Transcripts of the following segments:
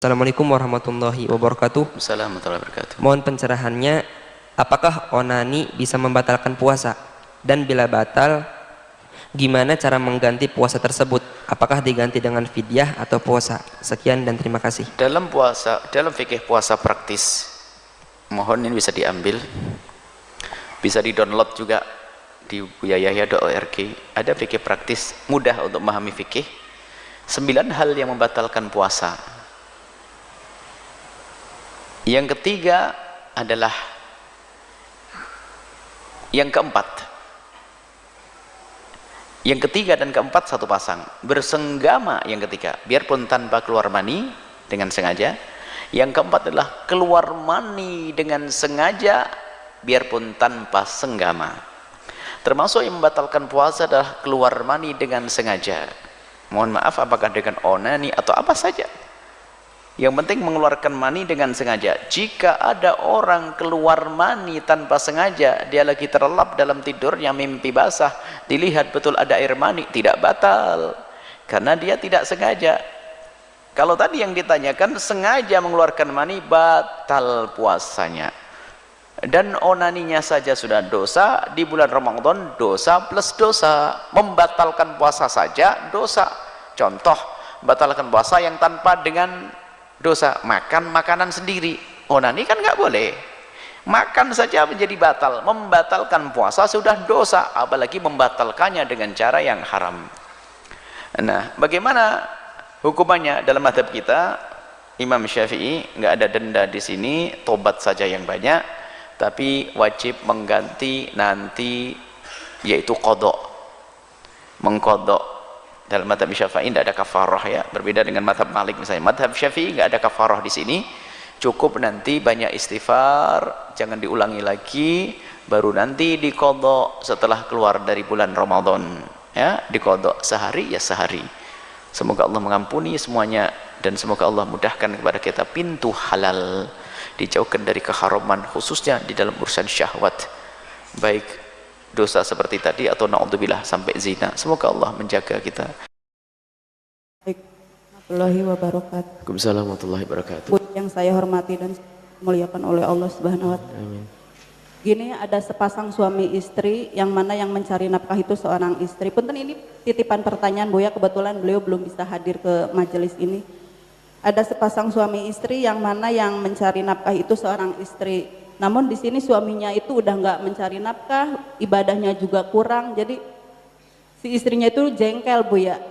Assalamualaikum warahmatullahi wabarakatuh. Assalamualaikum warahmatullahi wabarakatuh. Mohon pencerahannya, apakah onani bisa membatalkan puasa? Dan bila batal, gimana cara mengganti puasa tersebut? Apakah diganti dengan fidyah atau puasa? Sekian dan terima kasih. Dalam fikih puasa praktis, mohon ini bisa diambil, bisa di-download juga di buyayahya.org. Ada fikih praktis, mudah untuk memahami fikih. 9 hal yang membatalkan puasa. Yang ketiga adalah yang keempat. Yang ketiga dan keempat satu pasang. Bersenggama yang ketiga, biarpun tanpa keluar mani dengan sengaja. Yang keempat adalah keluar mani dengan sengaja biarpun tanpa senggama. Termasuk yang membatalkan puasa adalah keluar mani dengan sengaja. Mohon maaf apakah dengan onani atau apa saja. Yang penting mengeluarkan mani dengan sengaja. Jika ada orang keluar mani tanpa sengaja, dia lagi terlelap dalam tidurnya, mimpi basah, dilihat betul ada air mani, tidak batal karena dia tidak sengaja. Kalau tadi yang ditanyakan sengaja mengeluarkan mani, batal puasanya. Dan onaninya saja sudah dosa, di bulan Ramadan dosa plus dosa. Membatalkan puasa saja dosa. Contoh, membatalkan puasa yang tanpa dengan dosa, makan makanan sendiri. Onani kan nggak boleh. Makan saja menjadi batal. Membatalkan puasa sudah dosa, apalagi membatalkannya dengan cara yang haram. Nah, bagaimana hukumannya dalam mazhab kita? Imam Syafi'i nggak ada denda di sini, tobat saja yang banyak, tapi wajib mengganti nanti, yaitu qadha, mengqadha. Dalam mazhab Syafi'i tidak ada kafarah, ya, berbeda dengan mazhab Malik misalnya. Mazhab Syafi'i nggak ada kafarah di sini, cukup nanti banyak istighfar, jangan diulangi lagi, baru nanti diqadha setelah keluar dari bulan Ramadan, ya, diqadha sehari ya sehari. Semoga Allah mengampuni semuanya dan semoga Allah mudahkan kepada kita pintu halal, dijauhkan dari keharaman khususnya di dalam urusan syahwat, baik dosa seperti tadi atau na'udzubillah sampai zina. Semoga Allah menjaga kita. Warahmatullahi wabarakatuh. Waalaikumsalam warahmatullahi wabarakatuh. Yang saya hormati dan muliakan oleh Allah Subhanahu wa taala. Amin. Gini, ada sepasang suami istri yang mana yang mencari nafkah itu seorang istri. Punten, ini titipan pertanyaan Buya, kebetulan beliau belum bisa hadir ke majelis ini. Ada sepasang suami istri yang mana yang mencari nafkah itu seorang istri. Namun di sini suaminya itu udah nggak mencari nafkah, ibadahnya juga kurang, jadi si istrinya itu jengkel, Bu, ya.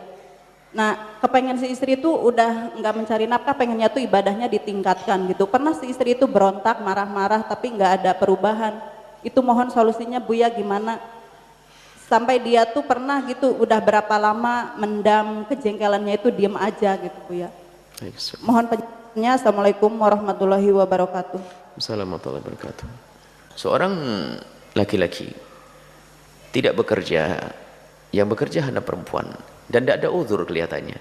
Nah, kepengen si istri itu udah nggak mencari nafkah, pengennya tuh ibadahnya ditingkatkan gitu. Pernah si istri itu berontak, marah-marah, tapi nggak ada perubahan. Itu mohon solusinya, Bu, ya, gimana? Sampai dia tuh pernah gitu, udah berapa lama mendam kejengkelannya itu, diem aja gitu, Bu, ya. Mohon penjelasannya. Assalamualaikum warahmatullahi wabarakatuh. Assalamualaikum warahmatullahi wabarakatuh. Seorang laki-laki tidak bekerja, yang bekerja hanya perempuan dan tidak ada uzur kelihatannya.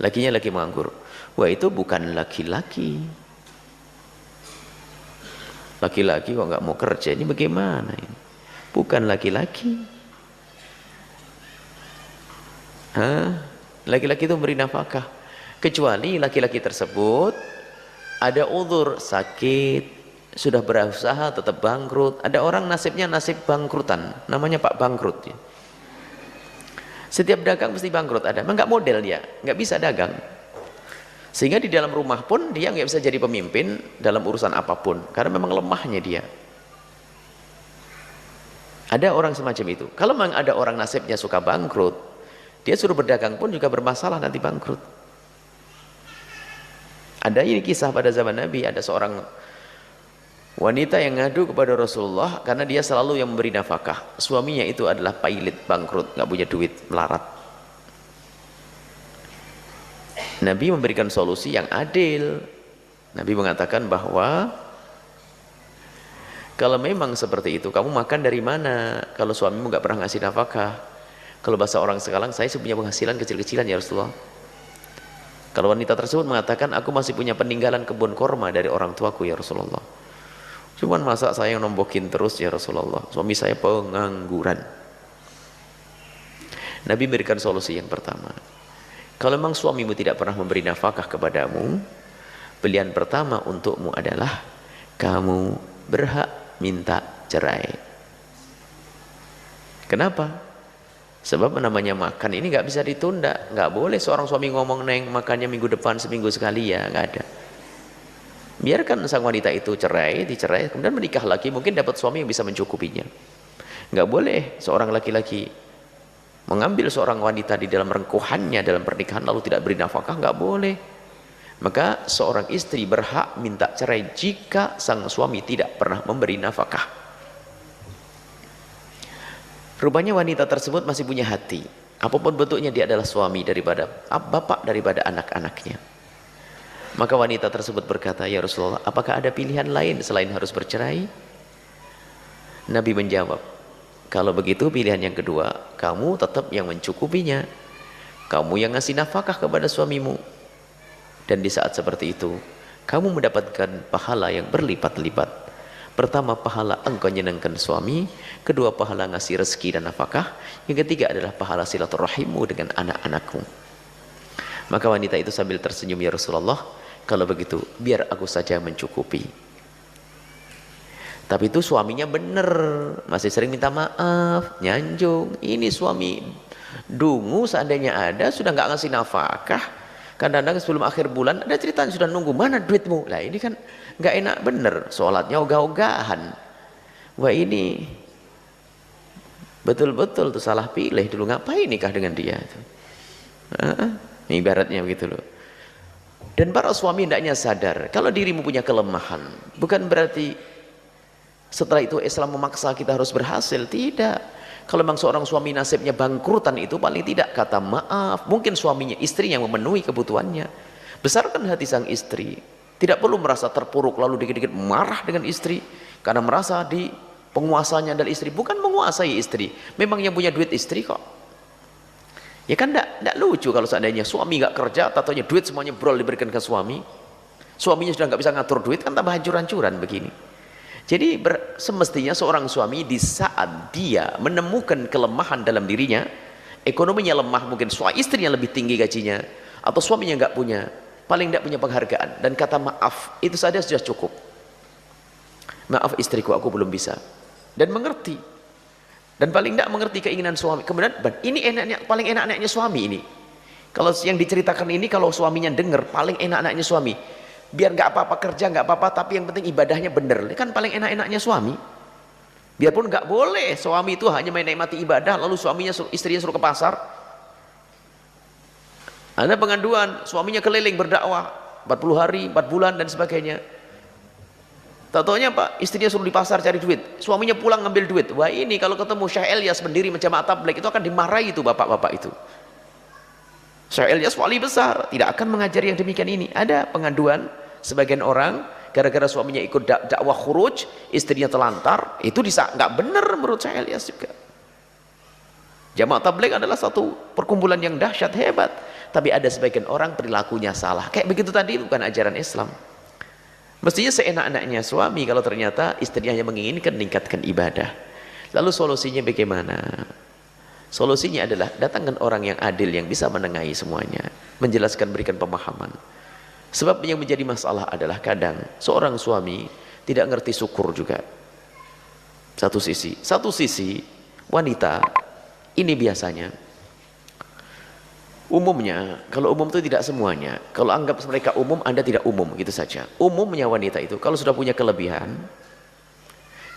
Lakinya laki menganggur. Wah, itu bukan laki-laki. Laki-laki kok nggak mau kerja, ini bagaimana ini? Bukan laki-laki. Laki-laki itu memberi nafkah, kecuali laki-laki tersebut ada uzur, sakit, sudah berusaha tetap bangkrut. Ada orang nasibnya nasib bangkrutan, namanya Pak Bangkrut, ya. Setiap dagang mesti bangkrut ada, memang nggak model dia, nggak bisa dagang. Sehingga di dalam rumah pun dia nggak bisa jadi pemimpin dalam urusan apapun, karena memang lemahnya dia. Ada orang semacam itu. Kalau memang ada orang nasibnya suka bangkrut, dia suruh berdagang pun juga bermasalah, nanti bangkrut. Ada ini kisah pada zaman Nabi, ada seorang wanita yang ngadu kepada Rasulullah karena dia selalu yang memberi nafkah. Suaminya itu adalah pailit, bangkrut, nggak punya duit, melarat. Nabi memberikan solusi yang adil. Nabi mengatakan bahwa kalau memang seperti itu, kamu makan dari mana? Kalau suamimu nggak pernah ngasih nafkah. Kalau bahasa orang sekarang, saya punya penghasilan kecil-kecilan ya Rasulullah. Kalau wanita tersebut mengatakan, aku masih punya peninggalan kebun korma dari orang tuaku ya Rasulullah. Cuman masa saya yang nombokin terus ya Rasulullah, suami saya pengangguran. Nabi berikan solusi yang pertama. Kalau memang suamimu tidak pernah memberi nafkah kepadamu, Pilihan pertama untukmu adalah kamu berhak minta cerai. Kenapa? Sebab namanya makan ini nggak bisa ditunda. Nggak boleh seorang suami ngomong, "Neng, makannya minggu depan seminggu sekali ya." Nggak ada. Biarkan sang wanita itu cerai, dicerai, kemudian menikah lagi, mungkin dapat suami yang bisa mencukupinya. Nggak boleh seorang laki-laki mengambil seorang wanita di dalam rengkuhannya dalam pernikahan lalu tidak beri nafkah, nggak boleh. Maka seorang istri berhak minta cerai jika sang suami tidak pernah memberi nafkah. Rupanya wanita tersebut masih punya hati. Apapun bentuknya dia adalah suami daripada bapak daripada anak-anaknya. Maka wanita tersebut berkata, "Ya Rasulullah, apakah ada pilihan lain selain harus bercerai?" Nabi menjawab, "Kalau begitu pilihan yang kedua, kamu tetap yang mencukupinya. Kamu yang ngasih nafkah kepada suamimu. Dan di saat seperti itu, kamu mendapatkan pahala yang berlipat-lipat. Pertama, pahala engkau nyenangkan suami. Kedua, pahala ngasih rezeki dan nafkah. Yang ketiga adalah pahala silaturahimmu dengan anak-anakmu." Maka wanita itu sambil tersenyum, "Ya Rasulullah, kalau begitu biar aku saja mencukupi." Tapi itu suaminya benar, masih sering minta maaf, nyanjung. Ini suami dungu, seandainya ada sudah nggak ngasih nafkah. Kadang-kadang sebelum akhir bulan ada cerita sudah nunggu, "Mana duitmu?" Lah ini kan nggak enak bener, sholatnya ogah-ogahan. Wah ini betul-betul tuh salah pilih dulu, ngapain nikah dengan dia itu? Ibaratnya begitu loh. Dan para suami hendaknya sadar kalau dirimu punya kelemahan, bukan berarti setelah itu Islam memaksa kita harus berhasil, tidak. Kalau memang seorang suami nasibnya bangkrutan, itu paling tidak kata maaf, mungkin suaminya, istrinya yang memenuhi kebutuhannya. Besarkan hati sang istri, tidak perlu merasa terpuruk lalu dikit-dikit marah dengan istri karena merasa di penguasanya adalah istri. Bukan menguasai istri, memang yang punya duit istri kok. Ya kan tidak lucu kalau seandainya suami nggak kerja, tatonya duit semuanya brol diberikan ke suami, suaminya sudah nggak bisa ngatur duit, kan tambah hancur-hancuran begini. Jadi semestinya seorang suami di saat dia menemukan kelemahan dalam dirinya, ekonominya lemah, mungkin istrinya lebih tinggi gajinya, atau suaminya nggak punya, paling tidak punya penghargaan, dan kata maaf, itu saja sudah cukup. "Maaf istriku, aku belum bisa." Dan mengerti. Dan paling tidak mengerti keinginan suami. Kemudian ini enaknya, paling enak-enaknya suami ini. Kalau yang diceritakan ini, kalau suaminya dengar, paling enak-enaknya suami. Biar nggak apa-apa kerja, nggak apa-apa, tapi yang penting ibadahnya bener. Ini kan paling enak-enaknya suami. Biarpun nggak boleh suami itu hanya menikmati ibadah, lalu istrinya suruh ke pasar. Ada pengaduan, suaminya keliling berdakwah 40 hari, 4 bulan dan sebagainya. Tak-taunya Pak, istrinya suruh di pasar cari duit, suaminya pulang ngambil duit. Wah ini kalau ketemu Syekh Ilyas berdiri menjamaah tabligh, itu akan dimarahi itu bapak-bapak itu. Syekh Ilyas wali besar, tidak akan mengajari yang demikian ini. Ada pengaduan sebagian orang gara-gara suaminya ikut dakwah khuruj, istrinya telantar, itu nggak benar menurut Syekh Ilyas juga. Jamaah tabligh adalah satu perkumpulan yang dahsyat hebat, tapi ada sebagian orang perilakunya salah. Kayak begitu tadi, bukan ajaran Islam. Mestinya seenak-enaknya suami kalau ternyata istrinya hanya menginginkan meningkatkan ibadah. Lalu solusinya bagaimana? Solusinya adalah datangkan orang yang adil yang bisa menengahi semuanya, menjelaskan, berikan pemahaman. Sebab yang menjadi masalah adalah kadang seorang suami tidak ngerti syukur juga. Satu sisi wanita ini biasanya umumnya, kalau umum itu tidak semuanya. Kalau anggap mereka umum, Anda tidak umum, gitu saja. Umumnya wanita itu kalau sudah punya kelebihan,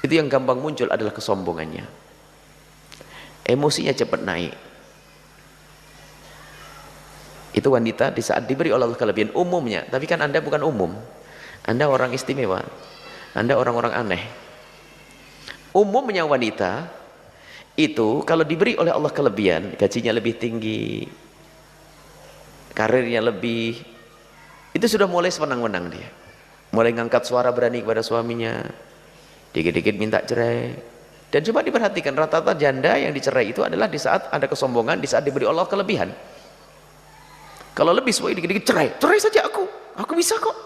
itu yang gampang muncul adalah kesombongannya. Emosinya cepat naik. Itu wanita di saat diberi oleh Allah kelebihan umumnya, tapi kan Anda bukan umum. Anda orang istimewa. Anda orang-orang aneh. Umumnya wanita itu kalau diberi oleh Allah kelebihan, gajinya lebih tinggi, karirnya lebih, itu sudah mulai sewenang-wenang dia. Mulai ngangkat suara berani kepada suaminya. Dikit-dikit minta cerai. Dan coba diperhatikan, rata-rata janda yang dicerai itu adalah di saat ada kesombongan, di saat diberi Allah kelebihan. Kalau lebih suami dikit-dikit cerai saja aku bisa kok.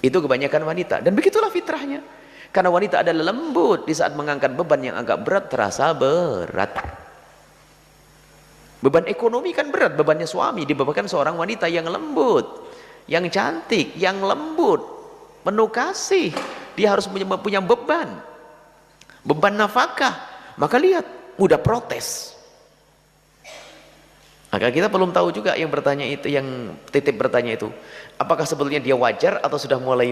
Itu kebanyakan wanita, dan begitulah fitrahnya. Karena wanita adalah lembut, di saat mengangkat beban yang agak berat terasa berat. Beban ekonomi kan berat, bebannya suami dibebankan seorang wanita yang lembut, yang cantik, yang lembut, penuh kasih. Dia harus punya beban nafkah. Maka lihat, mudah protes. Maka kita belum tahu juga yang bertanya itu, yang titip bertanya itu, apakah sebetulnya dia wajar atau sudah mulai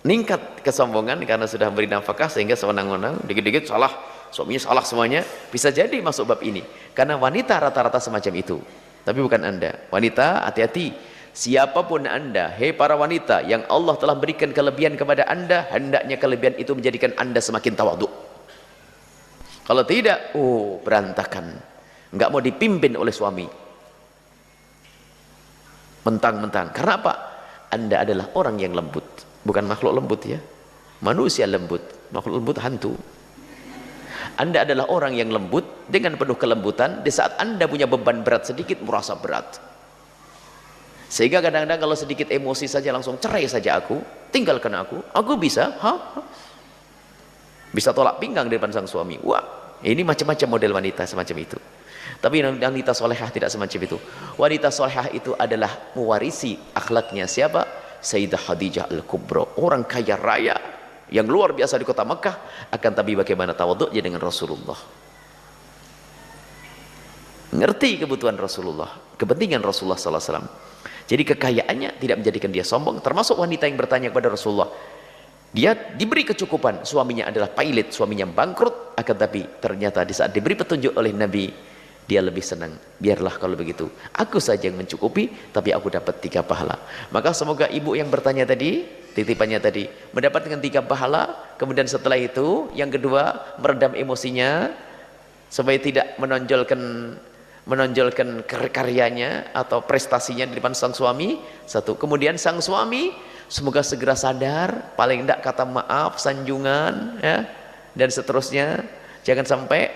meningkat kesombongan karena sudah beri nafkah sehingga sewenang-wenang, dikit-dikit salah, suaminya salah semuanya. Bisa jadi masuk bab ini, karena wanita rata-rata semacam itu. Tapi bukan Anda. Wanita, hati-hati. Siapapun Anda, hei para wanita yang Allah telah berikan kelebihan kepada Anda, hendaknya kelebihan itu menjadikan Anda semakin tawadhu. Kalau tidak, berantakan. Enggak mau dipimpin oleh suami. Mentang-mentang. Karena apa? Anda adalah orang yang lembut. Bukan makhluk lembut ya. Manusia lembut. Makhluk lembut hantu. Anda adalah orang yang lembut dengan penuh kelembutan. Di saat Anda punya beban berat sedikit, merasa berat. Sehingga kadang-kadang kalau sedikit emosi saja langsung cerai saja aku, tinggalkan aku bisa, bisa tolak pinggang di depan sang suami. Wah, ini macam-macam model wanita semacam itu. Tapi wanita solehah tidak semacam itu. Wanita solehah itu adalah mewarisi akhlaknya siapa? Sayyidah Khadijah Al-Kubra, orang kaya raya yang luar biasa di kota Mekah, akan tapi bagaimana tawadhu'nya dengan Rasulullah. Ngerti kebutuhan Rasulullah, kepentingan Rasulullah SAW. Jadi kekayaannya tidak menjadikan dia sombong. Termasuk wanita yang bertanya kepada Rasulullah, dia diberi kecukupan, suaminya adalah pilot, suaminya bangkrut, akan tapi ternyata di saat diberi petunjuk oleh Nabi, dia lebih senang. Biarlah kalau begitu, aku saja yang mencukupi, tapi aku dapat 3 pahala. Maka semoga ibu yang bertanya tadi, titipannya tadi, mendapatkan 3 pahala. Kemudian setelah itu, yang kedua, meredam emosinya supaya tidak menonjolkan karyanya atau prestasinya di depan sang suami. 1. Kemudian sang suami semoga segera sadar, paling tidak kata maaf, sanjungan ya, dan seterusnya. Jangan sampai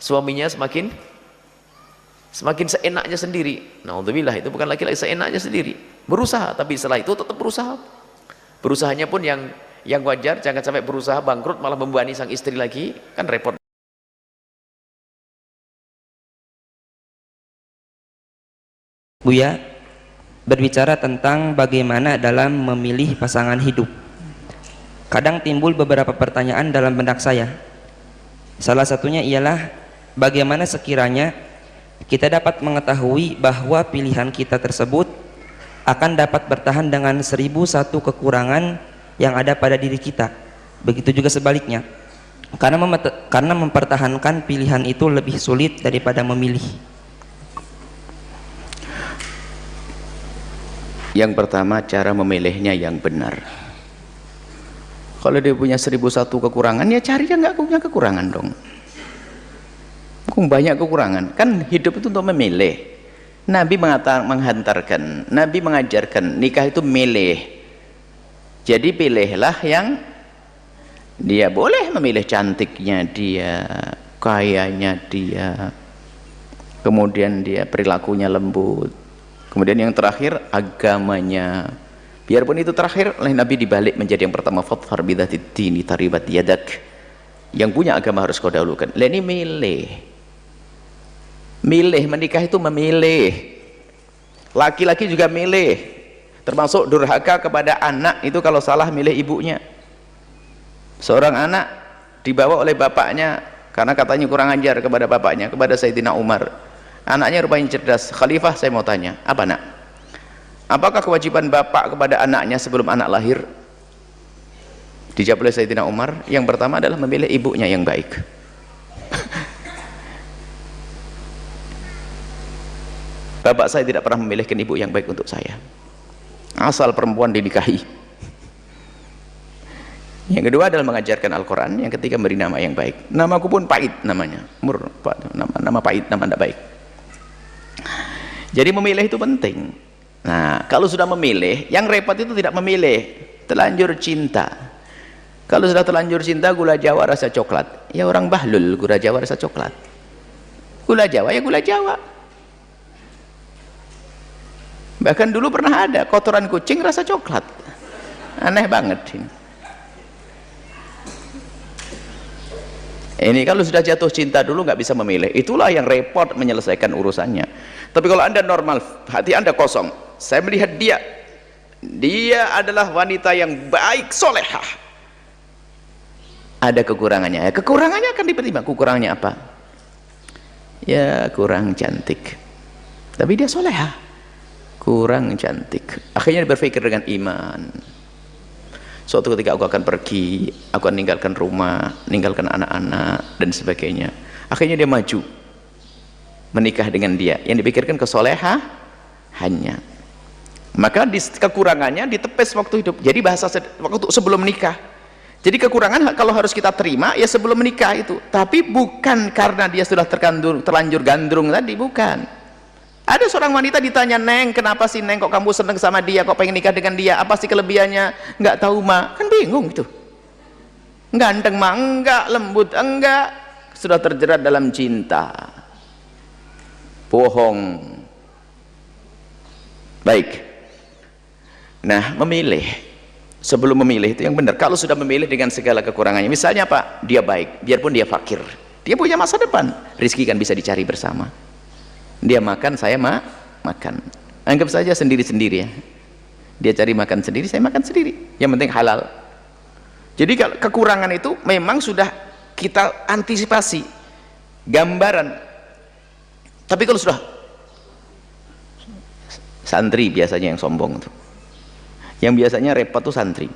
suaminya semakin seenaknya sendiri. Naudzubillah, itu bukan laki-laki seenaknya sendiri. Berusaha, tapi setelah itu tetap berusaha. Berusahanya pun yang wajar, jangan sampai berusaha bangkrut malah membebani sang istri lagi, kan repot. Buya, berbicara tentang bagaimana dalam memilih pasangan hidup. Kadang timbul beberapa pertanyaan dalam benak saya. Salah satunya ialah bagaimana sekiranya kita dapat mengetahui bahwa pilihan kita tersebut akan dapat bertahan dengan 1001 kekurangan yang ada pada diri kita. Begitu juga sebaliknya. Karena mempertahankan pilihan itu lebih sulit daripada memilih. Yang pertama, cara memilihnya yang benar. Kalau dia punya 1001 kekurangan, ya cari yang nggak punya kekurangan dong. Banyak kekurangan, kan hidup itu untuk memilih. Nabi menghantarkan, Nabi mengajarkan nikah itu milih. Jadi pilihlah yang dia boleh memilih, cantiknya dia, kayanya dia, kemudian dia perilakunya lembut. Kemudian yang terakhir, agamanya. Biarpun itu terakhir, oleh Nabi dibalik menjadi yang pertama, fadfar bidzatid dini taribat yadak. Yang punya agama harus kau dahulukan. Lah ini milih. Milih, menikah itu memilih. Laki-laki juga milih. Termasuk durhaka kepada anak itu kalau salah milih ibunya. Seorang anak dibawa oleh bapaknya karena katanya kurang ajar kepada bapaknya, kepada Sayyidina Umar. Anaknya rupanya cerdas. Khalifah, saya mau tanya, apa nak? Apakah kewajiban bapak kepada anaknya sebelum anak lahir? Dijawab oleh Sayyidina Umar, yang pertama adalah memilih ibunya yang baik. Bapak saya tidak pernah memilihkan ibu yang baik untuk saya. Asal perempuan dinikahi. Yang kedua adalah mengajarkan Al-Quran. Yang ketiga memberi nama yang baik. Namaku pun pahit namanya. Nama pahit, nama tidak baik. Jadi memilih itu penting. Nah, kalau sudah memilih, yang repot itu tidak memilih, terlanjur cinta. Kalau sudah terlanjur cinta, gula Jawa rasa coklat. Ya orang bahlul, gula Jawa rasa coklat. Gula Jawa ya gula Jawa. Bahkan dulu pernah ada kotoran kucing rasa coklat. Aneh banget ini. Ini kalau sudah jatuh cinta dulu nggak bisa memilih, itulah yang repot menyelesaikan urusannya. Tapi kalau Anda normal, hati Anda kosong, saya melihat dia adalah wanita yang baik, solehah, ada kekurangannya, kekurangannya akan dipertimbangkan. Kekurangannya apa? Ya kurang cantik, tapi dia solehah, kurang cantik, akhirnya dia berpikir dengan iman. Suatu ketika aku akan pergi, aku akan meninggalkan rumah, meninggalkan anak-anak dan sebagainya. Akhirnya dia maju menikah dengan dia, yang dipikirkan kesolehannya. Maka kekurangannya ditepis waktu hidup. Jadi bahasa waktu sebelum menikah. Jadi kekurangan kalau harus kita terima ya sebelum menikah itu, tapi bukan karena dia sudah terlanjur gandrung tadi, bukan. Ada seorang wanita ditanya, "Neng, kenapa sih Neng kok kamu seneng sama dia, kok pengen nikah dengan dia, apa sih kelebihannya?" Nggak tahu mah, kan bingung gitu. Ganteng mah enggak, lembut enggak, sudah terjerat dalam cinta, bohong. Baik, nah memilih, sebelum memilih itu yang benar. Kalau sudah memilih dengan segala kekurangannya, misalnya apa? Dia baik, biarpun dia fakir, dia punya masa depan, rezeki kan bisa dicari bersama. Dia makan, saya makan, anggap saja sendiri-sendiri ya. Dia cari makan sendiri, saya makan sendiri, yang penting halal. Jadi kalau kekurangan itu memang sudah kita antisipasi, gambaran. Tapi kalau sudah santri biasanya yang sombong tuh, yang biasanya repot tuh santri.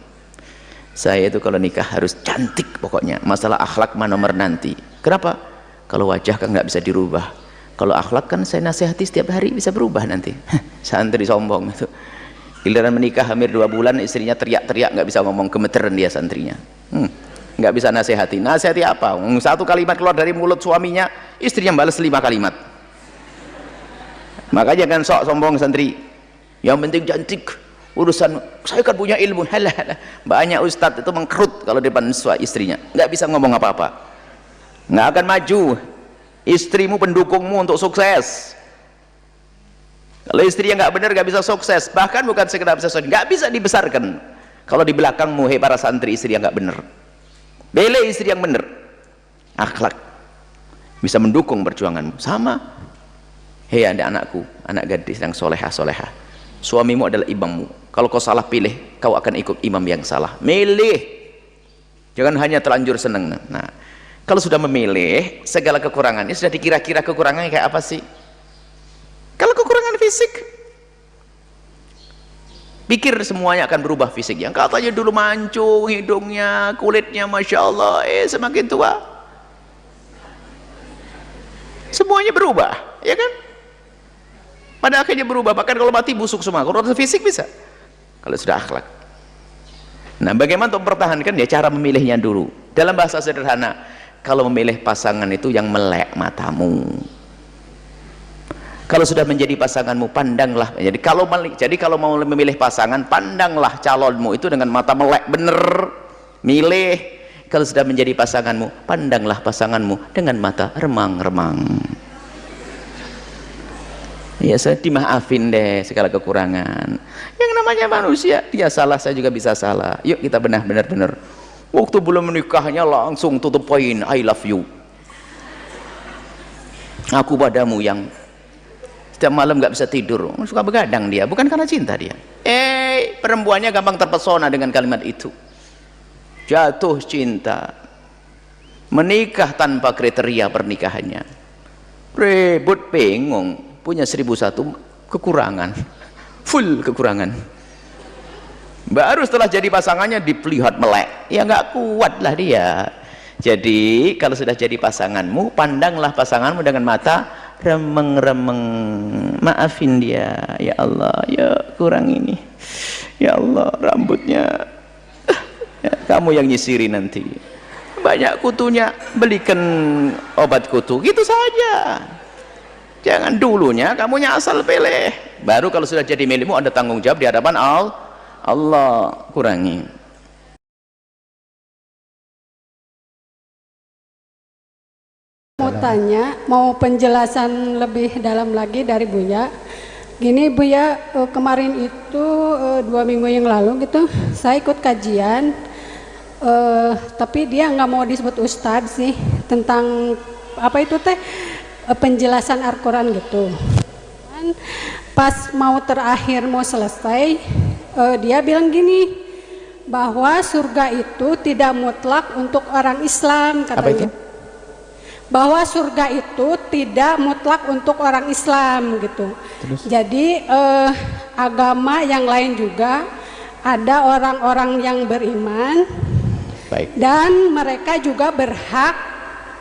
Saya itu kalau nikah harus cantik pokoknya, masalah akhlak mah nomor nanti. Kenapa? Kalau wajah kan nggak bisa dirubah, kalau akhlak kan saya nasihati setiap hari bisa berubah nanti. Santri sombong itu. Giliran menikah hampir 2 bulan, istrinya teriak-teriak, nggak bisa ngomong, gemeteran dia santrinya. Nggak bisa nasihati. Nasihati apa? Satu kalimat keluar dari mulut suaminya, istrinya balas 5 kalimat. Makanya kan sok sombong santri. Yang penting cantik, urusan saya kan punya ilmu. Halah. Banyak ustadz itu mengkerut kalau depan istrinya, nggak bisa ngomong apa-apa, nggak akan maju. Istrimu pendukungmu untuk sukses. Kalau istrinya nggak benar, nggak bisa sukses. Bahkan bukan sekedar bisa sukses, nggak bisa dibesarkan. Kalau di belakangmu, hei para santri, istri yang nggak benar, bela istri yang benar, akhlak, bisa mendukung perjuanganmu. Sama, hei ada anakku, anak gadis yang solehah, suamimu adalah imammu. Kalau kau salah pilih, kau akan ikut imam yang salah. Milih, jangan hanya terlanjur seneng. Nah, kalau sudah memilih, segala kekurangannya sudah dikira-kira kekurangannya kayak apa sih? Kalau kekurangan fisik, pikir semuanya akan berubah fisiknya. Katanya dulu mancung hidungnya, kulitnya Masya Allah, semakin tua semuanya berubah, ya kan? Pada akhirnya berubah, bahkan kalau mati busuk semua. Kalau fisik bisa, kalau sudah akhlak. Nah, bagaimana untuk mempertahankan? Ya cara memilihnya dulu. Dalam bahasa sederhana, kalau memilih pasangan itu yang melek matamu. Kalau sudah menjadi pasanganmu, pandanglah. Jadi kalau mau memilih pasangan, pandanglah calonmu itu dengan mata melek, bener milih. Kalau sudah menjadi pasanganmu, pandanglah pasanganmu dengan mata remang-remang. Ya, saya dimaafin deh segala kekurangan. Yang namanya manusia, dia salah, saya juga bisa salah. Yuk kita benar-benar. Waktu belum menikahnya langsung tutup poin, I love you. Aku padamu yang setiap malam nggak bisa tidur, suka begadang dia, bukan karena cinta dia. Perempuannya gampang terpesona dengan kalimat itu. Jatuh cinta, menikah tanpa kriteria pernikahannya, ribut, bingung, punya 1001 kekurangan, full kekurangan. Baru setelah jadi pasangannya dilihat melek, ya nggak kuat lah dia. Jadi kalau sudah jadi pasanganmu, pandanglah pasanganmu dengan mata remeng-remeng. Maafin dia, ya Allah, ya kurang ini, ya Allah rambutnya, ya, kamu yang nyisiri nanti, banyak kutunya, belikan obat kutu, gitu saja. Jangan dulunya kamunya asal pilih, baru kalau sudah jadi milikmu ada tanggung jawab di hadapan Allah. Kurangi. Mau tanya, mau penjelasan lebih dalam lagi dari Buya. Gini Buya, kemarin itu 2 minggu yang lalu gitu, saya ikut kajian. Tapi dia nggak mau disebut ustadz sih, tentang apa itu teh, penjelasan Al-Quran gitu. Dan pas mau terakhir mau selesai, dia bilang gini, bahwa surga itu tidak mutlak untuk orang Islam, katanya. Apa itu? Bahwa surga itu tidak mutlak untuk orang Islam gitu. Terus? Jadi agama yang lain juga ada orang-orang yang beriman. Baik. Dan mereka juga berhak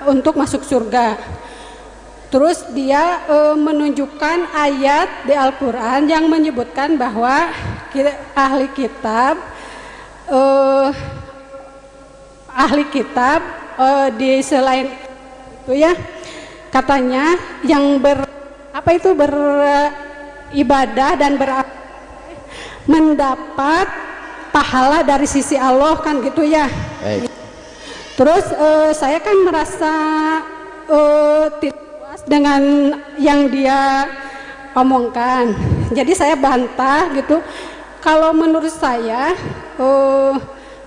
untuk masuk surga. Terus dia menunjukkan ayat di Al-Quran yang menyebutkan bahwa ahli kitab di selain itu ya, katanya yang beribadah dan mendapat pahala dari sisi Allah, kan gitu ya. Baik. Terus saya kan merasa tidak puas dengan yang dia omongkan, jadi saya bantah gitu. Kalau menurut saya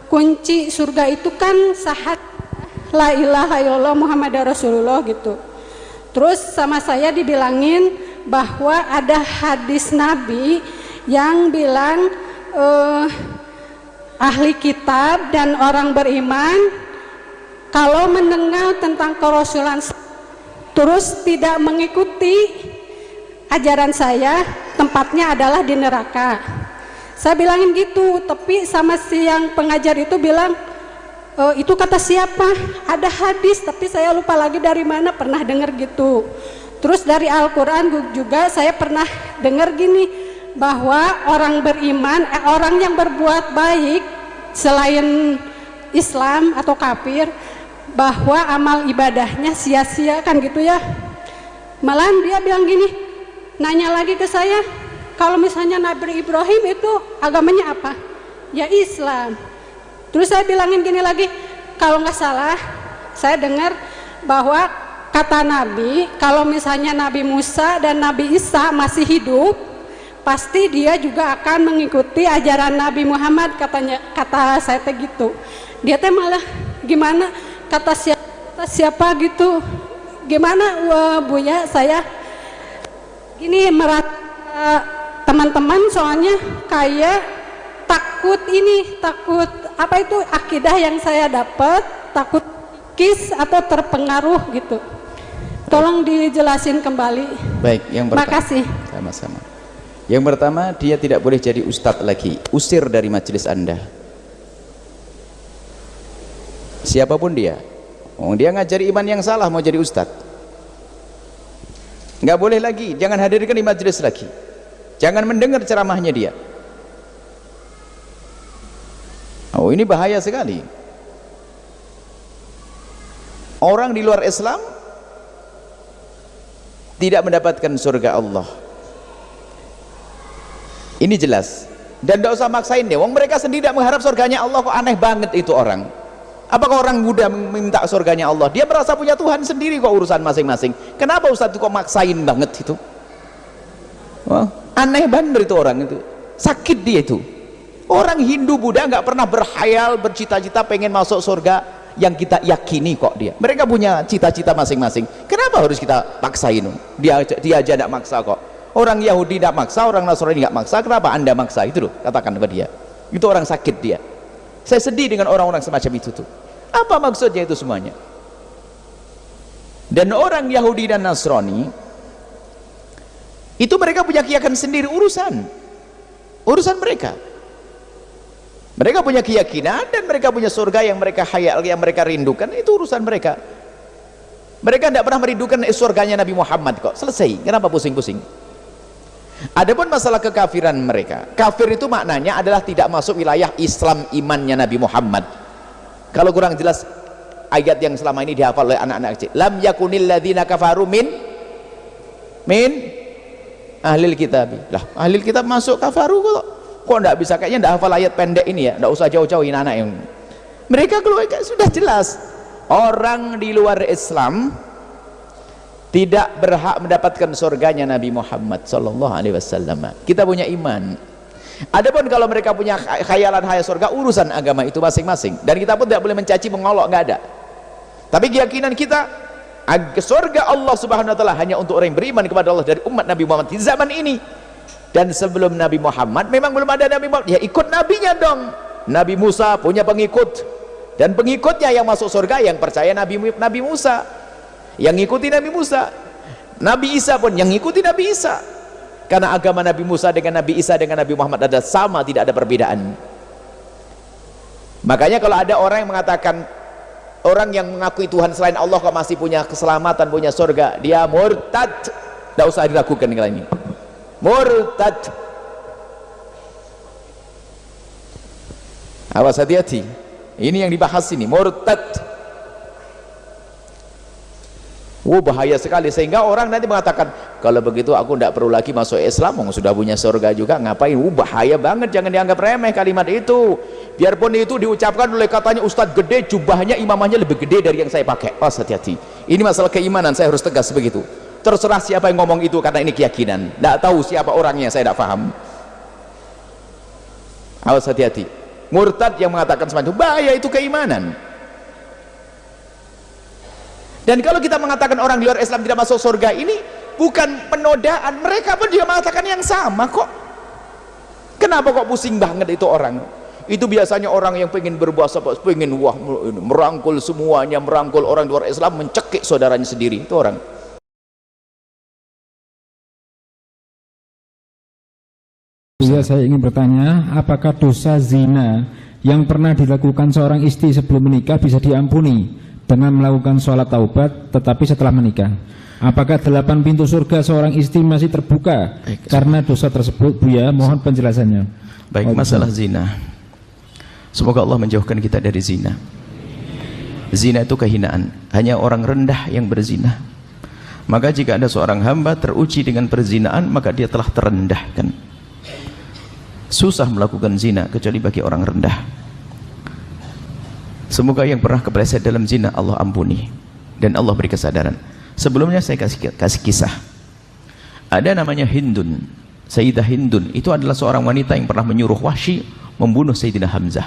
kunci surga itu kan syahadat la ilaha illallah Muhammadar Rasulullah gitu. Terus sama saya dibilangin bahwa ada hadis Nabi yang bilang ahli kitab dan orang beriman kalau mendengar tentang kerasulan terus tidak mengikuti ajaran saya, tempatnya adalah di neraka. Saya bilangin gitu, tapi sama si yang pengajar itu bilang, itu kata siapa? Ada hadis, tapi saya lupa lagi dari mana, pernah dengar gitu. Terus dari Al-Quran juga saya pernah dengar gini, bahwa orang beriman, orang yang berbuat baik selain Islam atau kafir, bahwa amal ibadahnya sia-sia, kan gitu ya. Malahan dia bilang gini, nanya lagi ke saya, kalau misalnya Nabi Ibrahim itu agamanya apa? Ya Islam. Terus saya bilangin gini lagi, kalau nggak salah saya dengar bahwa kata Nabi, kalau misalnya Nabi Musa dan Nabi Isa masih hidup, pasti dia juga akan mengikuti ajaran Nabi Muhammad, kata saya teh gitu. Dia teh malah gimana, kata siapa gitu, gimana Buya, saya ini merasa teman-teman soalnya kayak takut apa itu akidah yang saya dapat, takut kis atau terpengaruh gitu. Tolong dijelasin kembali. Baik, yang pertama. Makasih. Sama-sama. Yang pertama, dia tidak boleh jadi ustadz lagi, usir dari majelis Anda. Siapapun dia. Dia ngajari iman yang salah, mau jadi ustadz. Nggak boleh lagi, jangan hadirkan di majelis lagi. Jangan mendengar ceramahnya dia. Oh, ini bahaya sekali. Orang di luar Islam tidak mendapatkan surga Allah. Ini jelas. Dan tidak usah maksain deh. Wong mereka sendiri tidak mengharap surganya Allah, kok aneh banget itu orang. Apakah orang muda meminta surganya Allah? Dia merasa punya Tuhan sendiri kok, urusan masing-masing. Kenapa Ustaz itu kok maksain banget itu? Wah, aneh banget itu orang itu. Sakit dia itu. Orang Hindu Buddha nggak pernah berhayal, bercita-cita pengen masuk surga yang kita yakini kok dia. Mereka punya cita-cita masing-masing. Kenapa harus kita paksain? Dia aja tidak maksa kok. Orang Yahudi tidak maksa, orang Nasrani nggak maksa. Kenapa Anda maksa? Itu loh, katakan kepada dia. Itu orang sakit dia. Saya sedih dengan orang-orang semacam itu tuh. Apa maksudnya itu semuanya? Dan orang Yahudi dan Nasrani itu mereka punya keyakinan sendiri, urusan mereka. Mereka punya keyakinan dan mereka punya surga yang mereka hayal, yang mereka rindukan, itu urusan mereka. Mereka tidak pernah merindukan surganya Nabi Muhammad kok. Selesai. Kenapa pusing-pusing? Adapun masalah kekafiran mereka, kafir itu maknanya adalah tidak masuk wilayah Islam imannya Nabi Muhammad. Kalau kurang jelas ayat yang selama ini dihafal oleh anak-anak kecil, lam yakunil ladzina kafaru min ahlil kitab. Lah, ahlil kitab masuk kafaru kok enggak bisa, kayaknya enggak hafal ayat pendek ini ya, enggak usah jauh-jauhin anak yang mereka keluar. Sudah jelas orang di luar Islam tidak berhak mendapatkan surganya Nabi Muhammad sallallahu alaihi wasallam. Kita punya iman. Adapun kalau mereka punya khayalan hayal surga, urusan agama itu masing-masing, dan kita pun tidak boleh mencaci mengolok, nggak ada. Tapi keyakinan kita surga Allah subhanahu wa ta'ala hanya untuk orang yang beriman kepada Allah dari umat Nabi Muhammad di zaman ini. Dan sebelum Nabi Muhammad memang belum ada Nabi Muhammad, ya ikut nabinya dong. Nabi Musa punya pengikut, dan pengikutnya yang masuk surga yang percaya Nabi Musa, yang ngikuti Nabi Musa. Nabi Isa pun yang ngikuti Nabi Isa, karena agama Nabi Musa dengan Nabi Isa dengan Nabi Muhammad ada sama, tidak ada perbedaan. Makanya kalau ada orang yang mengatakan orang yang mengakui Tuhan selain Allah kok masih punya keselamatan, punya surga, dia murtad. Tidak usah diragukan kali ini, murtad. Awas, hati-hati, ini yang dibahas ini, murtad. Bahaya sekali, sehingga orang nanti mengatakan kalau begitu aku tidak perlu lagi masuk Islam, sudah punya surga juga, ngapain. Bahaya banget, jangan dianggap remeh kalimat itu. Biarpun itu diucapkan oleh katanya ustadz gede, jubahnya imamahnya lebih gede dari yang saya pakai. Awas, hati-hati, ini masalah keimanan, saya harus tegas begitu. Terserah siapa yang ngomong itu, karena ini keyakinan, tidak tahu siapa orangnya, saya tidak paham. Awas, hati-hati, murtad yang mengatakan semacam itu, bahaya, itu keimanan. Dan kalau kita mengatakan orang di luar Islam tidak masuk surga, ini bukan penodaan, mereka pun juga mengatakan yang sama kok. Kenapa kok pusing banget itu orang? Itu biasanya orang yang pengen berbuat, pengen merangkul semuanya, merangkul orang di luar Islam, mencekik saudaranya sendiri, itu orang. Saya ingin bertanya, apakah dosa zina yang pernah dilakukan seorang istri sebelum menikah bisa diampuni dengan melakukan sholat taubat tetapi setelah menikah? Apakah 8 pintu surga seorang istri masih terbuka karena dosa tersebut, Buya? Mohon penjelasannya. Baik, masalah zina, semoga Allah menjauhkan kita dari zina. Zina itu kehinaan, hanya orang rendah yang berzina. Maka jika ada seorang hamba teruji dengan perzinaan, maka dia telah terendahkan. Susah melakukan zina kecuali bagi orang rendah. Semoga yang pernah kepleset dalam zina Allah ampuni dan Allah beri kesadaran. Sebelumnya saya kasih kisah. Ada namanya Hindun, Sayyidah Hindun. Itu adalah seorang wanita yang pernah menyuruh Wahsy membunuh Sayyidina Hamzah.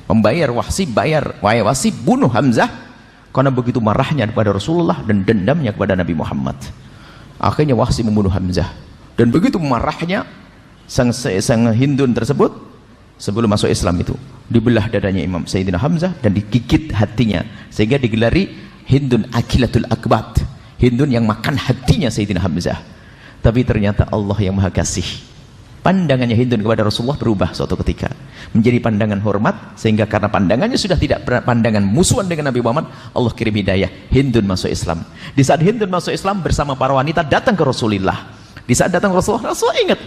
Membayar Wahsy bunuh Hamzah karena begitu marahnya kepada Rasulullah dan dendamnya kepada Nabi Muhammad. Akhirnya Wahsy membunuh Hamzah, dan begitu marahnya sang Hindun tersebut, sebelum masuk Islam itu dibelah dadanya Imam Sayyidina Hamzah dan digigit hatinya, sehingga digelari Hindun Akilatul Akbat, Hindun yang makan hatinya Sayyidina Hamzah. Tapi ternyata Allah yang Maha Kasih, pandangannya Hindun kepada Rasulullah berubah suatu ketika menjadi pandangan hormat, sehingga karena pandangannya sudah tidak pandangan musuhan dengan Nabi Muhammad, Allah kirim hidayah, Hindun masuk Islam. Di saat Hindun masuk Islam bersama para wanita datang ke Rasulullah. Di saat datang ke Rasulullah ingat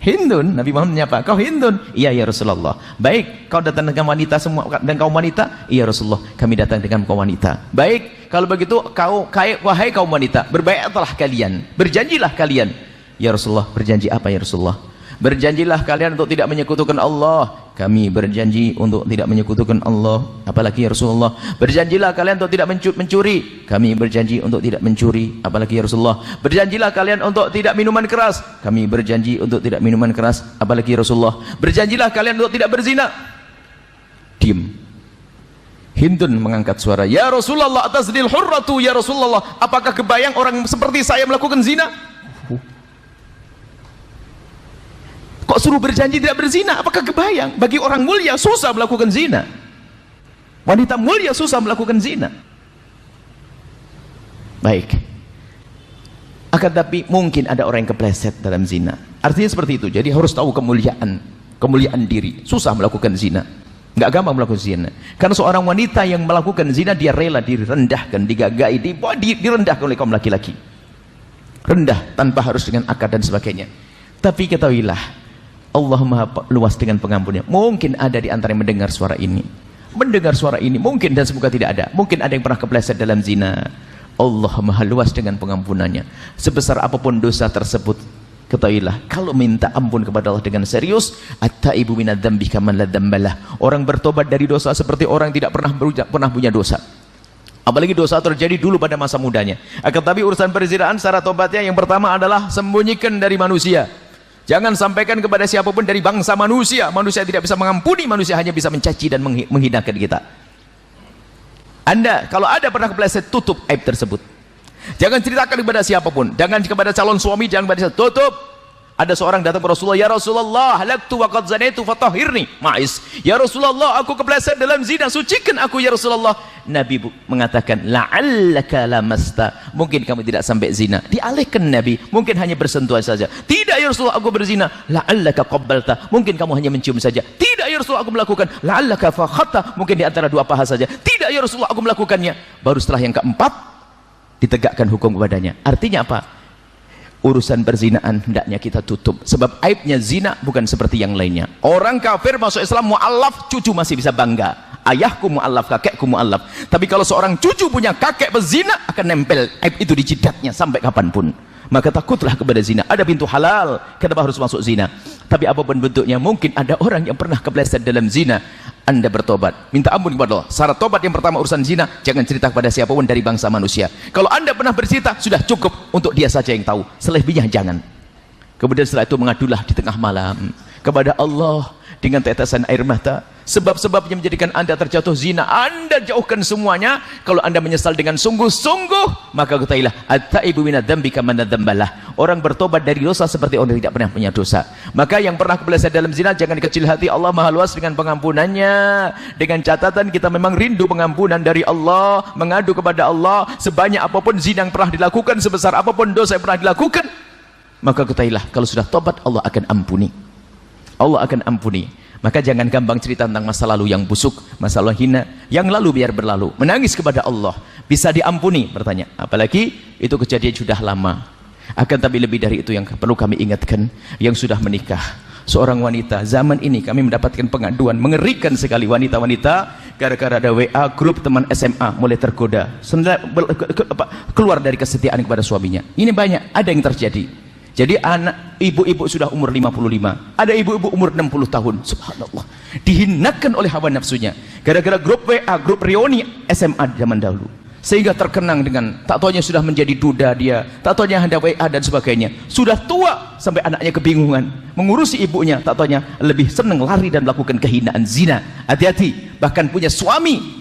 Hindun, Nabi Muhammad menyapa, kau Hindun? Iya ya Rasulullah. Baik, kau datang dengan wanita semua dan kaum wanita? Iya Rasulullah, kami datang dengan kaum wanita. Baik, kalau begitu wahai kaum wanita, berbaikatlah kalian, berjanjilah kalian. Ya Rasulullah, berjanji apa ya Rasulullah? Berjanjilah kalian untuk tidak menyekutukan Allah. Kami berjanji untuk tidak menyekutukan Allah. Apalagi ya Rasulullah? Berjanjilah kalian untuk tidak mencuri. Kami berjanji untuk tidak mencuri. Apalagi ya Rasulullah? Berjanjilah kalian untuk tidak minuman keras. Kami berjanji untuk tidak minuman keras. Apalagi ya Rasulullah? Berjanjilah kalian untuk tidak berzina. Diam. Hindun mengangkat suara, ya Rasulullah, atazdil hurratu ya Rasulullah, apakah kebayang orang seperti saya melakukan zina? Kok suruh berjanji tidak berzina? Apakah kebayang? Bagi orang mulia susah melakukan zina. Wanita mulia susah melakukan zina. Baik. Akan tapi mungkin ada orang yang kepleset dalam zina. Artinya seperti itu. Jadi harus tahu kemuliaan diri. Susah melakukan zina. Nggak gampang melakukan zina. Karena seorang wanita yang melakukan zina, dia rela direndahkan, digagai, direndahkan oleh kaum laki-laki. Rendah tanpa harus dengan akad dan sebagainya. Tapi ketahuilah, Allah Maha luas dengan pengampunnya. Mungkin ada di antara yang mendengar suara ini, mungkin, dan semoga tidak ada. Mungkin ada yang pernah kepleset dalam zina. Allah Maha luas dengan pengampunannya. Sebesar apapun dosa tersebut, ketahuilah, kalau minta ampun kepada Allah dengan serius, at-taibu minadz-dzambi kaman la dzambalah. Orang bertobat dari dosa seperti orang tidak pernah punya dosa. Apalagi dosa terjadi dulu pada masa mudanya. Akan tapi urusan perzinaan secara tobatnya yang pertama adalah sembunyikan dari manusia. Jangan sampaikan kepada siapapun dari bangsa manusia. Manusia tidak bisa mengampuni, manusia hanya bisa mencaci dan menghinakan kita. Anda, kalau ada pernah kepleset, tutup aib tersebut. Jangan ceritakan kepada siapapun. Jangan kepada calon suami, jangan kepada siapa. Tutup. Ada seorang datang ke Rasulullah, ya Rasulullah, halaktu wa qad zanaitu fatahhirni. Ma'is. Ya Rasulullah, aku kepleset dalam zina, sucikan aku ya Rasulullah. Nabi mengatakan, la'allaka lamasta. Mungkin kamu tidak sampai zina. Dialihkan Nabi, mungkin hanya bersentuhan saja. Tidak ya Rasulullah, aku berzina. La'allaka qabbalta. Mungkin kamu hanya mencium saja. Tidak ya Rasulullah, aku melakukan. La'allaka fakhatta. Mungkin di antara dua paha saja. Tidak ya Rasulullah, aku melakukannya. Baru setelah yang keempat ditegakkan hukum kepadanya. Artinya apa? Urusan perzinaan hendaknya kita tutup, sebab aibnya zina bukan seperti yang lainnya. Orang kafir masuk Islam mu'allaf, cucu masih bisa bangga, ayahku mu'allaf, kakekku mu'allaf. Tapi kalau seorang cucu punya kakek berzina, akan nempel aib itu di jidatnya sampai kapanpun. Maka takutlah kepada zina. Ada pintu halal, kenapa harus masuk zina? Tapi apapun bentuknya, mungkin ada orang yang pernah kepleset dalam zina. Anda bertobat, minta ampun kepada Allah. Syarat tobat yang pertama urusan zina, jangan cerita kepada siapapun dari bangsa manusia. Kalau Anda pernah bercerita, sudah cukup untuk dia saja yang tahu. Selebihnya jangan. Kemudian setelah itu mengadulah di tengah malam kepada Allah dengan tetesan air mata. Sebab-sebab yang menjadikan Anda terjatuh zina, Anda jauhkan semuanya. Kalau Anda menyesal dengan sungguh-sungguh, maka ketahuilah, at-taibu minadz dzambi kaman dzambalah. Orang bertobat dari dosa seperti orang yang tidak pernah punya dosa. Maka yang pernah kepleset dalam zina, jangan kecil hati. Allah Maha luas dengan pengampunannya. Dengan catatan kita memang rindu pengampunan dari Allah, mengadu kepada Allah. Sebanyak apapun zina yang pernah dilakukan, sebesar apapun dosa yang pernah dilakukan, maka ketahuilah, kalau sudah tobat, Allah akan ampuni. Allah akan ampuni. Maka jangan gampang cerita tentang masa lalu yang busuk, masa lalu hina. Yang lalu biar berlalu. Menangis kepada Allah, bisa diampuni, bertanya. Apalagi itu kejadian sudah lama. Akan tapi lebih dari itu yang perlu kami ingatkan, yang sudah menikah, seorang wanita zaman ini kami mendapatkan pengaduan mengerikan sekali. Wanita-wanita gara-gara ada WA grup teman SMA mulai tergoda, keluar dari kesetiaan kepada suaminya. Ini banyak, ada yang terjadi. Jadi anak ibu-ibu sudah umur 55, ada ibu-ibu umur 60 tahun, subhanallah, dihinakan oleh hawa nafsunya gara-gara grup WA, grup reuni SMA zaman dahulu, sehingga terkenang dengan tak taunya sudah menjadi duda dia, tak taunya ada WA dan sebagainya. Sudah tua sampai anaknya kebingungan mengurusi ibunya, tak taunya lebih senang lari dan melakukan kehinaan zina. Hati-hati, bahkan punya suami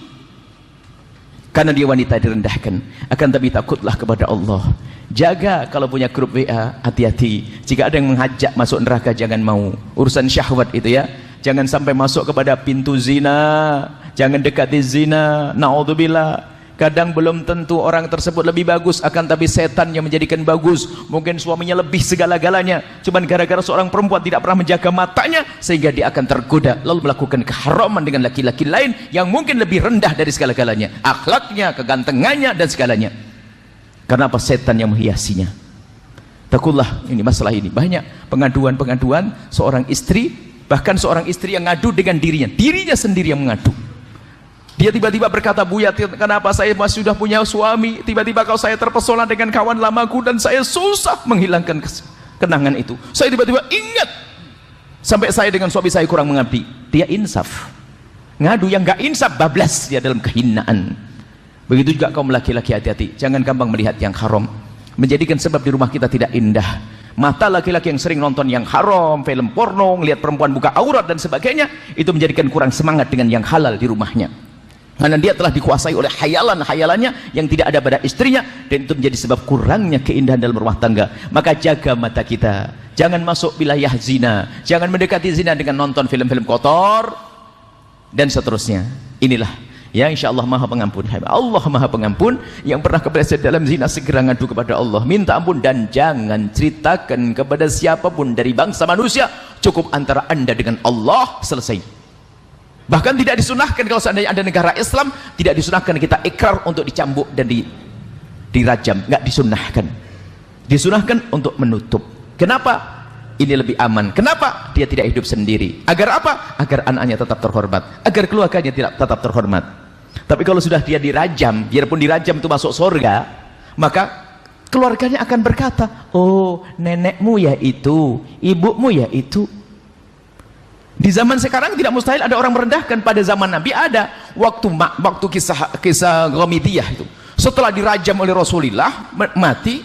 karena dia wanita direndahkan. Akan tapi takutlah kepada Allah. Jaga kalau punya grup WA, hati-hati. Jika ada yang mengajak masuk neraka, jangan mau. Urusan syahwat itu ya, jangan sampai masuk kepada pintu zina, jangan dekati zina. Na'udzubillah. Kadang belum tentu orang tersebut lebih bagus, akan tapi setan yang menjadikan bagus. Mungkin suaminya lebih segala-galanya, cuman gara-gara seorang perempuan tidak pernah menjaga matanya, sehingga dia akan tergoda lalu melakukan keharaman dengan laki-laki lain yang mungkin lebih rendah dari segala-galanya, akhlaknya, kegantengannya dan segalanya. Karena apa? Setan yang menghiasinya. Takutlah, ini masalah ini banyak pengaduan-pengaduan seorang istri, bahkan seorang istri yang ngadu dengan dirinya sendiri yang mengadu. Dia tiba-tiba berkata, Buya, kenapa saya masih sudah punya suami, tiba-tiba kalau saya terpesona dengan kawan lamaku dan saya susah menghilangkan kenangan itu. Saya tiba-tiba ingat sampai saya dengan suami saya kurang mengabdi. Dia insaf. Ngadu yang gak insaf, bablas dia dalam kehinaan. Begitu juga kaum laki-laki, hati-hati, jangan gampang melihat yang haram, menjadikan sebab di rumah kita tidak indah. Mata laki-laki yang sering nonton yang haram, film porno, lihat perempuan buka aurat dan sebagainya, itu menjadikan kurang semangat dengan yang halal di rumahnya. Karena dia telah dikuasai oleh hayalan-hayalannya yang tidak ada pada istrinya, dan itu menjadi sebab kurangnya keindahan dalam rumah tangga. Maka jaga mata kita, jangan masuk wilayah zina, jangan mendekati zina dengan nonton film-film kotor dan seterusnya. Inilah ya, insya Allah Maha Pengampun. Allah Maha Pengampun. Yang pernah kepleset dalam zina, segera ngadu kepada Allah, minta ampun, dan jangan ceritakan kepada siapapun dari bangsa manusia. Cukup antara Anda dengan Allah, selesai. Bahkan tidak disunahkan kalau seandainya ada negara Islam, tidak disunahkan kita ikrar untuk dicambuk dan dirajam, nggak disunahkan. Disunahkan untuk menutup. Kenapa? Ini lebih aman. Kenapa? Dia tidak hidup sendiri. Agar apa? Agar anaknya tetap terhormat, agar keluarganya tidak tetap terhormat. Tapi kalau sudah dia dirajam, biarpun dirajam itu masuk surga, maka keluarganya akan berkata, oh nenekmu ya itu, ibumu ya itu. Di zaman sekarang tidak mustahil ada orang merendahkan. Pada zaman Nabi ada. Waktu kisah Ghamidiyah itu, setelah dirajam oleh Rasulullah, mati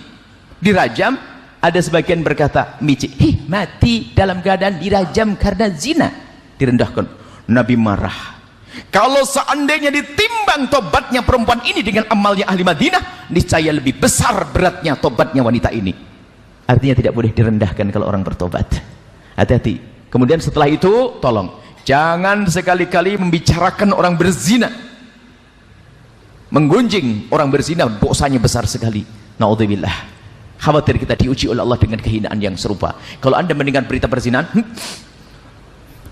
dirajam, ada sebagian berkata, mici, mati dalam keadaan dirajam karena zina, direndahkan. Nabi marah. Kalau seandainya ditimbang tobatnya perempuan ini dengan amalnya ahli Madinah, niscaya lebih besar beratnya tobatnya wanita ini. Artinya tidak boleh direndahkan kalau orang bertobat. Hati-hati. Kemudian setelah itu, tolong jangan sekali-kali membicarakan orang berzina, menggunjing orang berzina, dosanya besar sekali. Naudzubillah. Khawatir kita diuji oleh Allah dengan kehinaan yang serupa. Kalau anda mendengar berita perzinahan,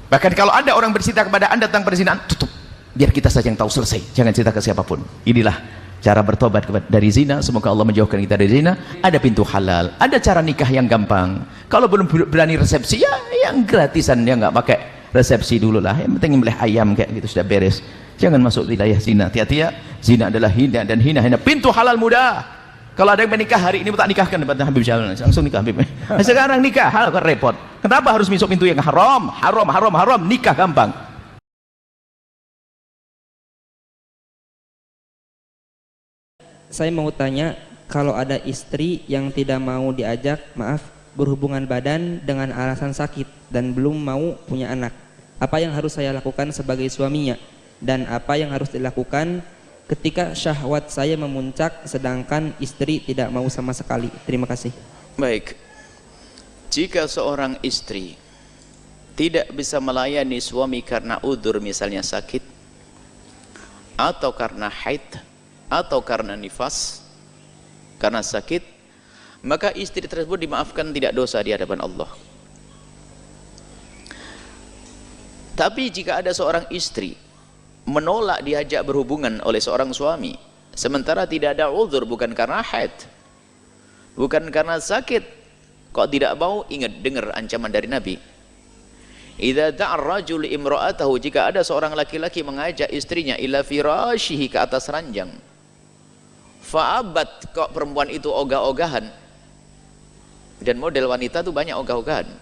bahkan kalau ada orang bercerita kepada anda tentang perzinahan, tutup, biar kita saja yang tahu, selesai, jangan cerita ke siapapun. Inilah cara bertobat dari zina. Semoga Allah menjauhkan kita dari zina. Ada pintu halal, ada cara nikah yang gampang. Kalau belum berani resepsi, ya yang gratisan, ya nggak pakai resepsi dulu lah, yang penting meleh ayam kayak gitu sudah beres. Jangan masuk wilayah zina. Hati-hati ya, zina adalah hina dan hina. Pintu halal mudah. Kalau ada yang menikah hari ini, tak nikahkan depan Habib Syahlan, langsung nikah Habib. Sekarang nikah hal kok repot. Kenapa harus masuk pintu yang haram? Haram, nikah gampang. Saya mau tanya, kalau ada istri yang tidak mau diajak, berhubungan badan dengan alasan sakit dan belum mau punya anak, apa yang harus saya lakukan sebagai suaminya? Dan apa yang harus dilakukan ketika syahwat saya memuncak sedangkan istri tidak mau sama sekali? Terima kasih. Baik, jika seorang istri tidak bisa melayani suami karena udzur, misalnya sakit, atau karena haid, atau karena nifas, karena sakit, maka istri tersebut dimaafkan, tidak dosa di hadapan Allah. Tapi jika ada seorang istri menolak diajak berhubungan oleh seorang suami, sementara tidak ada udzur, bukan karena haid, bukan karena sakit, kok tidak mau, ingat, dengar ancaman dari Nabi. Idza da'a ar-rajul imra'atahu, jika ada seorang laki-laki mengajak istrinya ila firashihi, ke atas ranjang, fa'abat, kok perempuan itu ogah-ogahan, dan model wanita tuh banyak ogah-ogahan.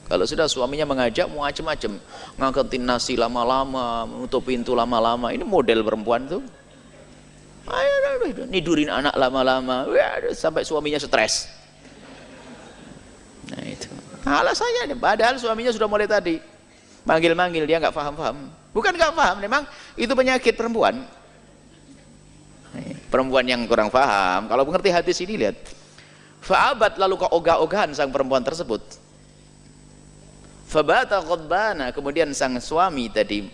Kalau sudah suaminya mengajak macam-macam, ngangkatin nasi lama-lama, menutup pintu lama-lama, ini model perempuan tuh. Nidurin anak lama-lama, sampai suaminya stres. Nah itu alasannya, padahal suaminya sudah mulai tadi manggil-manggil, dia nggak paham-paham. Bukan nggak paham, memang itu penyakit perempuan. Perempuan yang kurang paham. Kalau mengerti hadis ini, lihat, fa'abat, lalu kok ogah-ogahan sang perempuan tersebut. Fabata ghadbana, kemudian sang suami tadi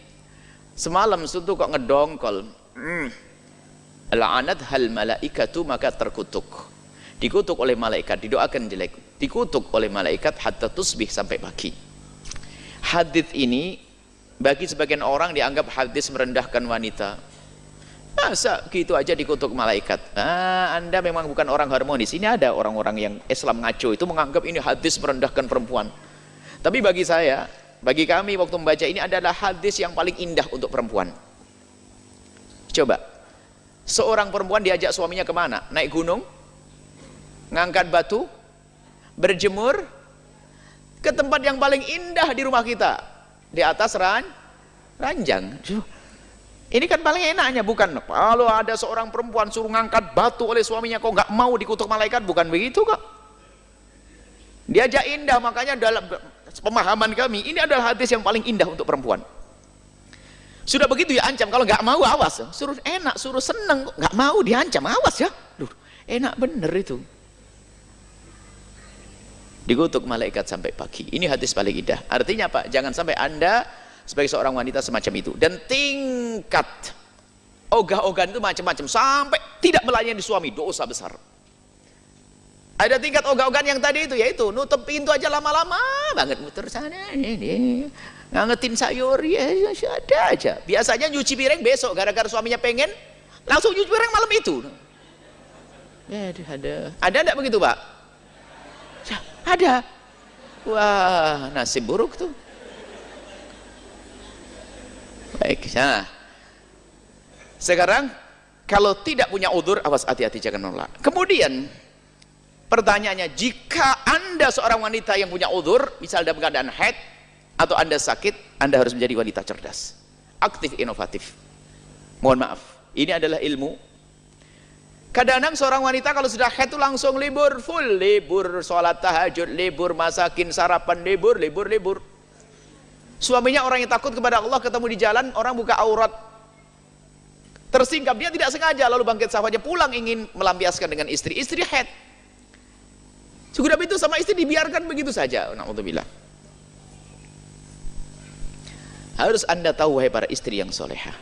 semalam suntuk kok ngedongkol. La'anat hal malaikatu, maka terkutuk, dikutuk oleh malaikat, didoakan jelek, dikutuk oleh malaikat hatta tusbih, sampai pagi. Hadis ini bagi sebagian orang dianggap hadis merendahkan wanita. Masa gitu aja dikutuk malaikat? Anda memang bukan orang harmonis. Ini ada orang-orang yang Islam ngaco itu menganggap ini hadis merendahkan perempuan. Tapi bagi saya, bagi kami waktu membaca ini adalah hadis yang paling indah untuk perempuan. Coba, seorang perempuan diajak suaminya kemana? Naik gunung, ngangkat batu, berjemur, ke tempat yang paling indah di rumah kita, di atas ranjang. Ini kan paling enaknya, bukan? Kalau ada seorang perempuan suruh ngangkat batu oleh suaminya, kok nggak mau dikutuk malaikat? Bukan begitu kok. Diajak indah, makanya dalam pemahaman kami ini adalah hadis yang paling indah untuk perempuan. Sudah begitu ya ancam, kalau nggak mau awas. Suruh enak, suruh seneng, nggak mau diancam, awas ya. Duh, enak bener itu. Dikutuk malaikat sampai pagi. Ini hadis paling indah. Artinya apa? Jangan sampai Anda sebagai seorang wanita semacam itu. Dan tingkat ogah-ogahan itu macam-macam, sampai tidak melayani suami, dosa besar. Ada tingkat ogah-ogahan yang tadi itu, yaitu nutup pintu aja lama-lama banget, muter sana ini, ngangetin sayur, ya ada aja. Biasanya nyuci piring besok, gara-gara suaminya pengen langsung nyuci piring malam itu. Ya ada enggak begitu, Pak? Ada. Wah, nasib buruk tuh. Baik, nah sekarang kalau tidak punya udzur, awas, hati-hati, jangan nolak. Kemudian pertanyaannya, jika Anda seorang wanita yang punya udzur, misal dalam keadaan haid atau Anda sakit, Anda harus menjadi wanita cerdas, aktif, inovatif. Mohon maaf, ini adalah ilmu Kadang-kadang seorang wanita kalau sudah haid itu langsung libur, full libur, sholat tahajud, libur, masakin, sarapan, libur. Suaminya orang yang takut kepada Allah, ketemu di jalan, orang buka aurat, tersingkap, dia tidak sengaja, lalu bangkit syahwatnya, pulang ingin melampiaskan dengan istri haid. Sudah itu sama istri dibiarkan begitu saja. Na'udzubillah. Harus Anda tahu, wahai para istri yang solehah,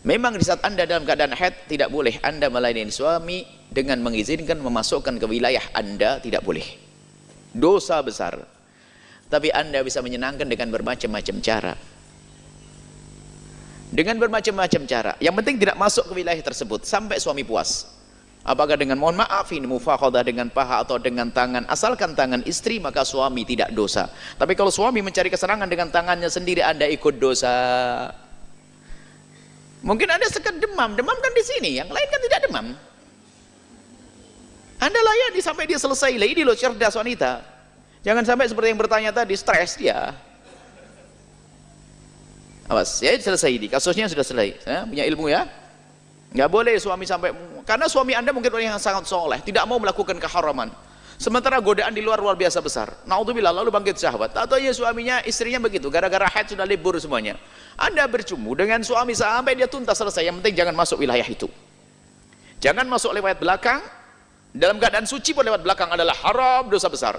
memang di saat Anda dalam keadaan haid, tidak boleh Anda melayani suami dengan mengizinkan memasukkan ke wilayah Anda, tidak boleh. Dosa besar. Tapi Anda bisa menyenangkan dengan bermacam-macam cara. Dengan bermacam-macam cara. Yang penting tidak masuk ke wilayah tersebut sampai suami puas. Apakah dengan mohon maaf ini mufakhadah dengan paha atau dengan tangan, asalkan tangan istri, maka suami tidak dosa. Tapi kalau suami mencari kesenangan dengan tangannya sendiri, Anda ikut dosa. Mungkin Anda sekedar demam kan di sini, yang lain kan tidak demam. Anda layani sampai dia selesai. Ini loh cerdas wanita. Jangan sampai seperti yang bertanya tadi, stres dia. Awas, ya selesai ini, kasusnya sudah selesai. Ya, punya ilmu ya. Nggak boleh suami sampai, karena suami Anda mungkin orang yang sangat soleh, tidak mau melakukan keharaman. Sementara godaan di luar biasa besar. Naudzubillah, lalu bangkit syahwat. Atau ya suaminya, istrinya begitu, gara-gara haid sudah libur semuanya. Anda bercumbu dengan suami sampai dia tuntas selesai. Yang penting jangan masuk wilayah itu. Jangan masuk lewat belakang. Dalam keadaan suci pun lewat belakang adalah haram, dosa besar.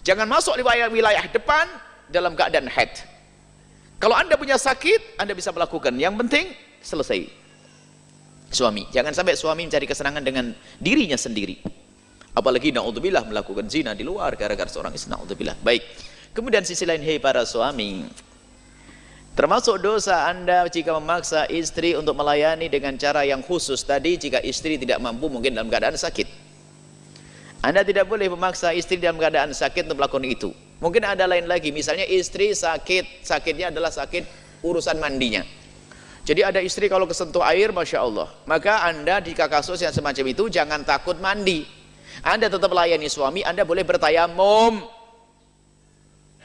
Jangan masuk wilayah depan dalam keadaan haid. Kalau Anda punya sakit, Anda bisa melakukan. Yang penting selesai. Suami, jangan sampai suami mencari kesenangan dengan dirinya sendiri. Apalagi na'udzubillah melakukan zina di luar gara-gara seorang istri, na'udzubillah. Baik. Kemudian sisi lain, hei para suami, termasuk dosa Anda jika memaksa istri untuk melayani dengan cara yang khusus tadi, jika istri tidak mampu mungkin dalam keadaan sakit. Anda tidak boleh memaksa istri dalam keadaan sakit untuk melakukan itu. Mungkin ada lain lagi, misalnya istri sakit, sakitnya adalah sakit urusan mandinya. Jadi ada istri kalau kesentuh air, Masya Allah, maka Anda jika kasus yang semacam itu jangan takut mandi. Anda tetap melayani suami, Anda boleh bertayamum.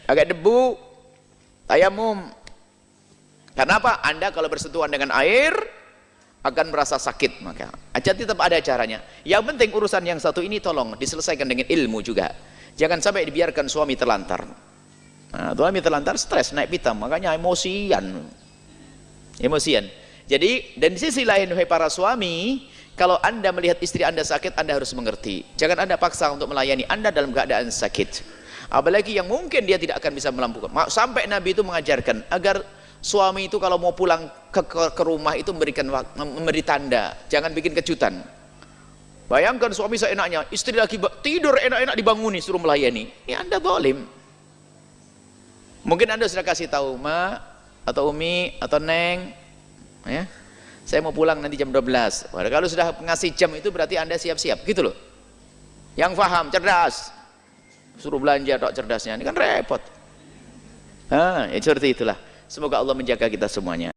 Agak debu, tayamum. Karena apa? Anda kalau bersentuhan dengan air akan merasa sakit, maka jadi tetap ada caranya. Yang penting urusan yang satu ini tolong diselesaikan dengan ilmu juga. Jangan sampai dibiarkan suami terlantar. Nah, suami terlantar stres, naik pitam, makanya emosian. Jadi, dan di sisi lain, wahai para suami, kalau Anda melihat istri Anda sakit, Anda harus mengerti. Jangan Anda paksa untuk melayani Anda dalam keadaan sakit. Apalagi yang mungkin dia tidak akan bisa melakukan. Sampai Nabi itu mengajarkan agar suami itu kalau mau pulang ke rumah itu memberi tanda, jangan bikin kejutan. Bayangkan suami seenaknya, istri lagi tidur enak-enak dibanguni suruh melayani. Ini Anda zalim. Mungkin Anda sudah kasih tahu, Ma atau Umi atau Neng, ya, saya mau pulang nanti jam 12. Padahal kalau sudah ngasih jam itu berarti Anda siap-siap, gitu loh. Yang paham, cerdas, suruh belanja dok cerdasnya, ini kan repot. Seperti itulah. Semoga Allah menjaga kita semuanya.